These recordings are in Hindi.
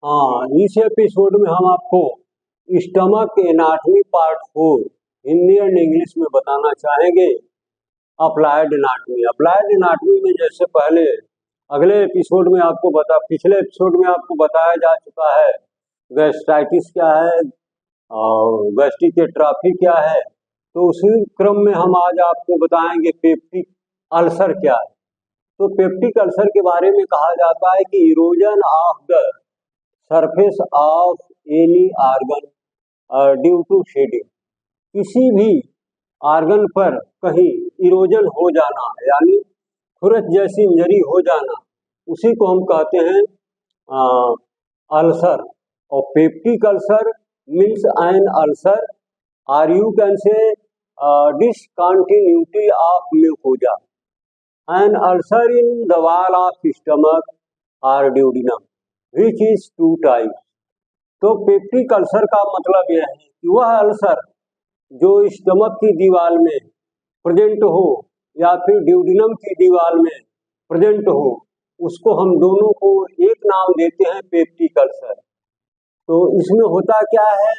हाँ, इस एपिसोड में हम आपको stomach anatomy part 4 Hindi and English में बताना चाहेंगे। Applied anatomy. अप्लाइड एनाटॉमी में जैसे पहले पिछले एपिसोड में आपको बताया जा चुका है गैस्ट्राइटिस क्या है और गैस्ट्रिक एट्रोफी क्या है, तो उसी क्रम में हम आज आपको बताएंगे पेप्टिक अल्सर क्या है। तो पेप्टिक अल्सर के बारे में कहा जाता है कि erosion of the surface of any organ due to shedding, किसी भी आर्गन पर कहीं इरोजन हो जाना यानी खुरच जैसी इंजरी हो जाना, उसी को हम कहते हैं अल्सर। और peptic ulcer means an ulcer or you can say discontinuity of mucosa, an ulcer in the wall of stomach or duodenum which is two types। तो पेप्टिक अल्सर का मतलब यह है कि वह अल्सर जो स्टमक की दीवार में प्रेजेंट हो या फिर ड्यूडिनम की दीवार में प्रेजेंट हो, उसको हम दोनों को एक नाम देते हैं पेप्टिक अल्सर। तो इसमें होता क्या है,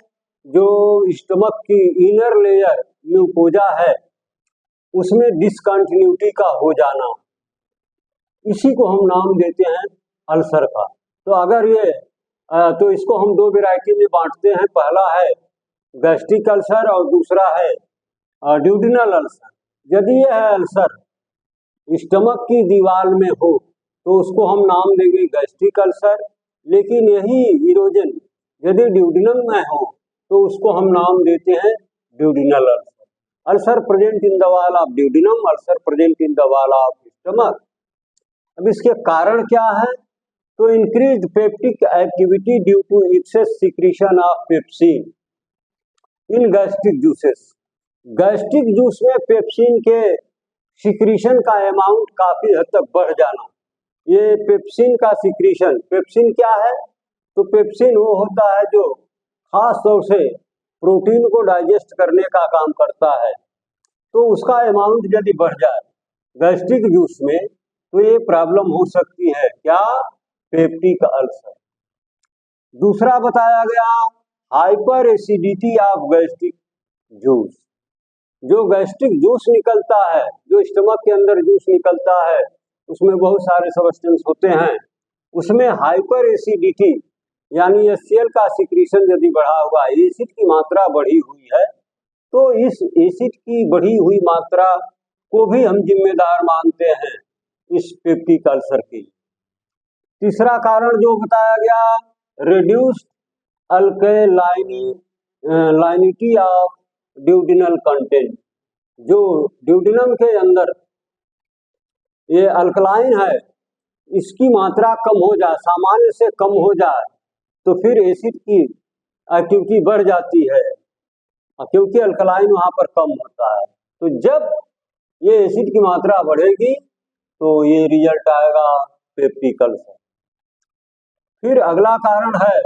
जो स्टमक की इनर लेयर म्यूकोजा है उसमें डिसकंटिन्यूटी का हो जाना, इसी को हम नाम देते हैं अल्सर का। तो अगर ये तो इसको हम दो वैरायटी में बांटते हैं, पहला है गैस्ट्रिक अल्सर और दूसरा है ड्यूडिनल अल्सर। यदि यह अल्सर स्टमक की दीवार में हो तो उसको हम नाम देंगे गैस्ट्रिक अल्सर, लेकिन यही इरोजन यदि ड्यूडिनम में हो तो उसको हम नाम देते हैं duodenal ulcer. Ulcer present in the wall of duodenum, ulcer present in the wall of stomach. अब इसके कारण क्या है, तो increased peptic activity due to excess secretion of pepsin in gastric juices. Gastric juice में पेप्सिन के सिक्रीशन का अमाउंट काफी हद तक बढ़ जाना। ये पेप्सिन का सिक्रीशन, पेप्सिन क्या है, तो पेप्सिन वो होता है जो खास तौर से प्रोटीन को डाइजेस्ट करने का काम करता है। तो उसका अमाउंट यदि बढ़ जाए गैस्ट्रिक जूस में तो ये प्रॉब्लम हो सकती है, क्या, पेप्टिक अल्सर। दूसरा बताया गया hyper acidity of gastric juice. जो गैस्ट्रिक जूस निकलता है, जो स्टमक के अंदर जूस निकलता है, उसमें बहुत सारे सब्सटेंस होते हैं, उसमें हाइपर एसिडिटी यानी HCl का सिक्रीशन यदि बढ़ा हुआ, एसिड की मात्रा बढ़ी हुई है, तो इस एसिड की बढ़ी हुई मात्रा को भी हम जिम्मेदार मानते हैं इस पेप्टिक अल्सर के। तीसरा कारण जो बताया गया रिड्यूस्ड अल्कलाइनिटी ऑफ ड्यूडिनल कंटेंट। जो ड्यूडिनम के अंदर ये अल्कलाइन है, इसकी मात्रा कम हो जाए, सामान्य से कम हो जाए, तो फिर एसिड की एक्टिविटी बढ़ जाती है क्योंकि अल्कलाइन वहां पर कम होता है। तो जब ये एसिड की मात्रा बढ़ेगी तो ये रिजल्ट आएगा पेप्टिक अल्सर। फिर अगला कारण है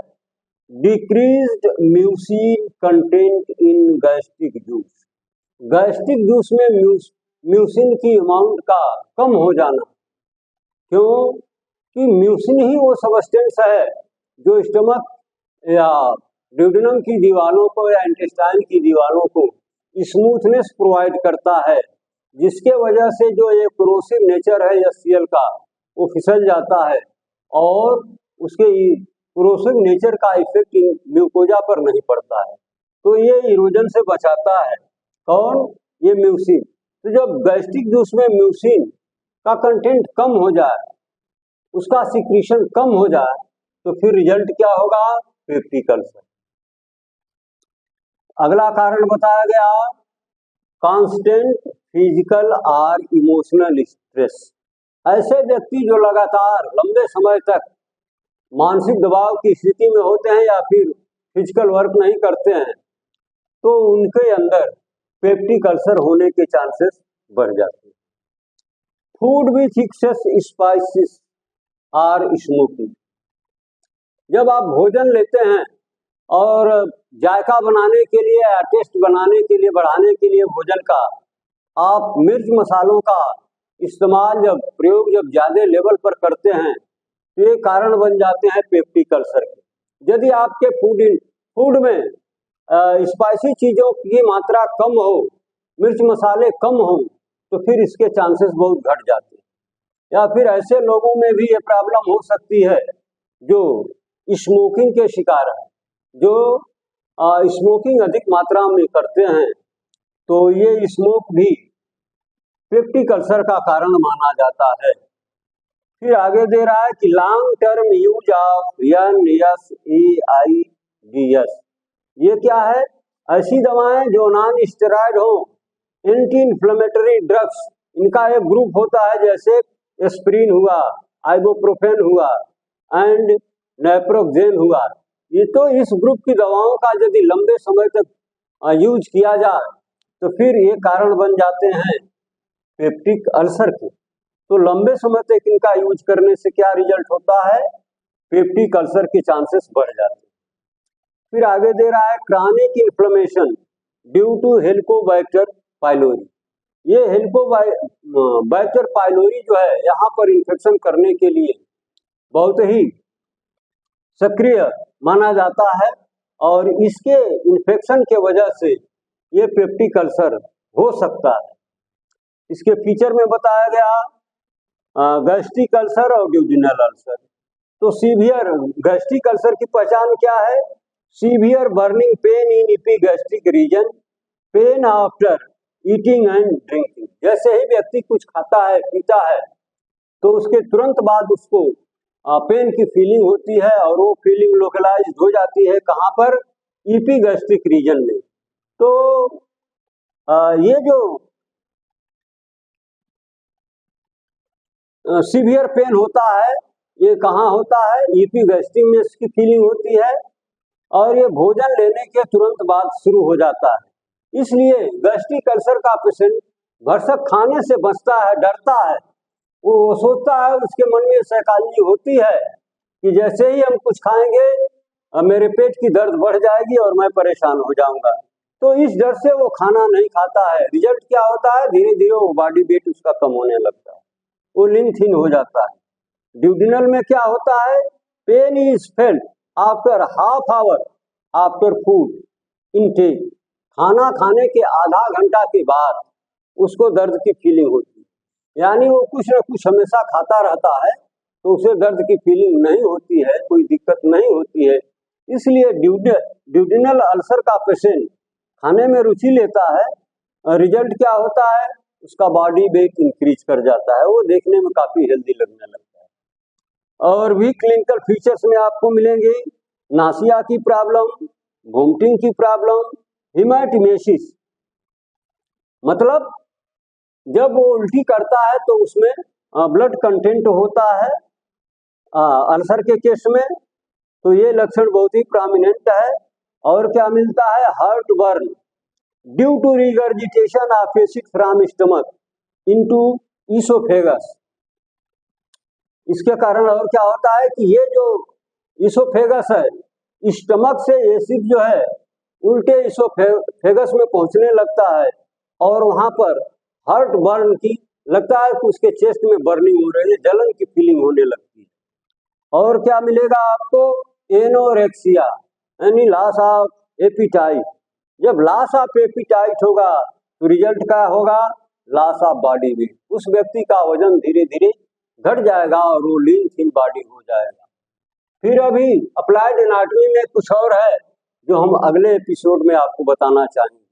decreased mucin content in gastric juice. Gastric juice में म्यूसिन की अमाउंट का कम हो जाना, क्यों कि म्यूसिन ही वो सब्सटेंस है जो स्टमक या ड्यूडिनम की दीवारों को या इंटेस्टाइन की दीवारों को स्मूथनेस प्रोवाइड करता है, जिसके वजह से जो ये कोरोसिव नेचर है HCl का वो फिसल जाता है और उसके कोरोसिव नेचर का इफेक्ट म्यूकोजा पर नहीं पड़ता है। तो ये इरोजन से बचाता है, कौन, ये म्यूसिन। तो जब गैस्ट्रिक जूस में म्यूसिन का कंटेंट कम हो जाए, उसका सिक्रीशन कम हो जाए, तो फिर रिजल्ट क्या होगा, पेप्टिक अल्सर। अगला कारण बताया गया कांस्टेंट फिजिकल और इमोशनल स्ट्रेस। ऐसे व्यक्ति जो लगातार लंबे समय तक मानसिक दबाव की स्थिति में होते हैं या फिर फिजिकल वर्क नहीं करते हैं, तो उनके अंदर पेप्टिक अल्सर होने के चांसेस बढ़ जाते हैं। फूड विच एक्सेस स्पाइसेस और स्मोकिंग। जब आप भोजन लेते हैं और जायका बनाने के लिए या टेस्ट बनाने के लिए, बढ़ाने के लिए भोजन का आप मिर्च मसालों का इस्तेमाल प्रयोग जब ज्यादा लेवल पर करते हैं, तो ये कारण बन जाते हैं पेप्टिक अल्सर के। यदि आपके फूड में स्पाइसी चीज़ों की मात्रा कम हो, मिर्च मसाले कम हो, तो फिर इसके चांसेस बहुत घट जाते हैं। या फिर ऐसे लोगों में भी ये प्रॉब्लम हो सकती है जो स्मोकिंग के शिकार है, जो स्मोकिंग अधिक मात्रा में करते हैं, तो ये स्मोक भी पेप्टिक अल्सर का कारण माना जाता है। फिर आगे दे रहा है कि long term use of NSAIDs, ये क्या है? ऐसी दवाएं जो नॉन स्टेरॉइड हो, एंटी इन्फ्लेमेटरी ड्रग्स, इनका एक ग्रुप होता है, जैसे एस्प्रिन हुआ, आइबुप्रोफेन हुआ एंड नेप्रोक्सेन हुआ। ये तो इस ग्रुप की दवाओं का यदि लंबे समय तक यूज किया जाए तो फिर ये कारण बन जाते हैं पेप्टिक अल्सर के। तो लंबे समय तक इनका यूज करने से क्या रिजल्ट होता है? पेप्टिक अल्सर के चांसेस बढ़ जाते हैं। फिर आगे दे रहा है chronic inflammation due to Helicobacter pylori. ये हेलिकोबैक्टर पाइलोरी जो है, यहाँ पर इन्फेक्शन करने के लिए बहुत ही सक्रिय माना जाता है, और इसके इन्फेक्शन के वजह से ये पेप्टिक अल्सर हो सकता है। इसके फीचर में बताया गया गैस्ट्रिक अल्सर और ड्यूडिनल अल्सर। तो सीवियर गैस्ट्रिक अल्सर की पहचान क्या है? Severe burning pain in epigastric region, pen after eating and drinking. जैसे ही व्यक्ति कुछ खाता है, पीता है, तो उसके तुरंत बाद उसको पेन की फीलिंग होती है, और वो फीलिंग लोकलाइज्ड हो जाती है कहाँ पर? एपिगैस्ट्रिक रीजन में। तो ये जो सीवियर पेन होता है, ये कहाँ होता है? एपिगैस्ट्रिक में इसकी फीलिंग होती है, और ये भोजन लेने के तुरंत बाद शुरू हो जाता है। इसलिए गैस्ट्रिक अल्सर का पेशेंट भरसक खाने से बचता है, डरता है। वो सोचता है, उसके मन में साइकोलॉजी होती है कि जैसे ही हम कुछ खाएंगे मेरे पेट की दर्द बढ़ जाएगी और मैं परेशान हो जाऊंगा। तो इस डर से वो खाना नहीं खाता है। रिजल्ट क्या होता है? धीरे धीरे वो बॉडी वेट उसका कम होने लगता है, वो लीन थीन हो जाता है। ड्यूडिनल में क्या होता है? Pain is felt after half hour after food intake. खाना खाने के आधा घंटा के बाद उसको दर्द की फीलिंग होती है। यानी वो कुछ न कुछ हमेशा खाता रहता है, तो उसे दर्द की फीलिंग नहीं होती है, कोई दिक्कत नहीं होती है। इसलिए ड्यूडिनल अल्सर का पेशेंट खाने में रुचि लेता है। रिजल्ट क्या होता है? उसका बॉडी वेट इंक्रीज कर जाता है, वो देखने में काफी हेल्दी लगने लगता है। और भी क्लिनिकल फीचर्स में आपको मिलेंगे नासिया की प्रॉब्लम, वोमिटिंग की प्रॉब्लम, हिमेटिमेसिस, मतलब जब वो उल्टी करता है तो उसमें ब्लड कंटेंट होता है अल्सर के केस में, तो ये लक्षण बहुत ही प्रोमिनेंट है। और क्या मिलता है? Heart burn due to regurgitation of acid from stomach into oesophagus. इसके कारण और क्या होता है कि ये जो इसोफेगस है, स्टमक से एसिड जो है उल्टे इसोफेगस में पहुंचने लगता है, और वहां पर हार्ट बर्न की लगता है कि उसके चेस्ट में बर्निंग हो रही है, जलन की फीलिंग होने लगती है। और क्या मिलेगा आपको? एनोरेक्सिया यानी लॉस ऑफ एपिटाइट। जब लॉस ऑफ एपिटाइट होगा तो रिजल्ट क्या होगा? Loss of body weight. उस व्यक्ति का वजन धीरे धीरे घट जाएगा और वो लीन थीन बॉडी हो जाएगा। फिर अभी अप्लाइड एनाटॉमी में कुछ और है जो हम अगले एपिसोड में आपको बताना चाहेंगे।